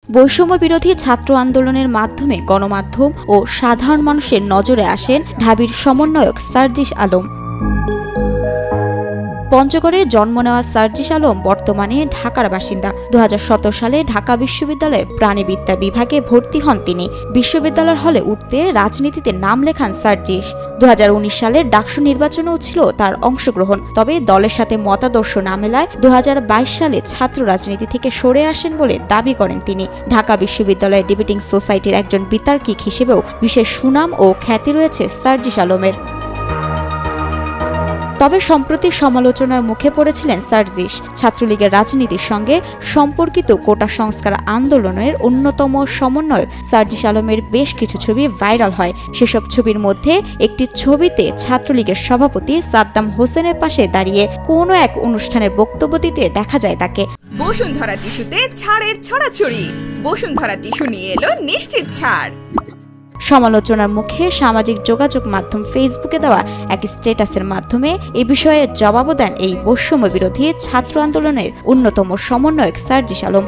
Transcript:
বৈষম্য বিরোধী ছাত্র আন্দোলনের মাধ্যমে গণমাধ্যম ও সাধারণ মানুষের নজরে আসেন ঢাবির সমন্বয়ক সার্জিস আলম। পঞ্চগড়ে জন্ম নেওয়া সার্জিস আলম বর্তমানে ঢাকার বাসিন্দা। 2017 সালে ঢাকা বিশ্ববিদ্যালয়ের প্রাণিবিদ্যা বিভাগে ভর্তি হন তিনি। বিশ্ববিদ্যালয়ের হলে উঠতে রাজনীতিতে নাম লেখান সার্জিস। 2019 সালের ডাকসু নির্বাচনেও ছিল তার অংশগ্রহণ, তবে দলের সাথে মতাদর্শ না মেলায় 2022 সালে ছাত্র রাজনীতি থেকে সরে আসেন বলে দাবি করেন তিনি। ঢাকা বিশ্ববিদ্যালয়ের ডিবেটিং সোসাইটির একজন বিতার্কিক হিসেবেও বিশেষ সুনাম ও খ্যাতি রয়েছে সার্জিস আলমের। তবে সম্প্রতি সমালোচনার মুখে পড়েছিলেন সার্জিস। ছাত্রলীগের রাজনীতির সঙ্গে সম্পর্কিত কোটা সংস্কার আন্দোলনের অন্যতম সমন্বয়ক সার্জিস আলমের বেশ কিছু ছবি ভাইরাল হয়। সেসব ছবির মধ্যে একটি ছবিতে ছাত্রলীগের সভাপতি সাদ্দাম হোসেনের পাশে দাঁড়িয়ে কোনো এক অনুষ্ঠানের বক্তব্য দিতে দেখা যায় তাকে। বসুন্ধরা টিস্যুতে ছাড়ের ছড়াছড়ি। বসুন্ধরা টিস্যু নিয়ে এলো নিশ্চিত ছাড়। সমালোচনার মুখে সামাজিক যোগাযোগ মাধ্যম ফেসবুকে দেওয়া এক স্ট্যাটাসের মাধ্যমে এ বিষয়ে জবাবও দেন এই বৈষম্য বিরোধী ছাত্র আন্দোলনের অন্যতম সমন্বয়ক সার্জিস আলম।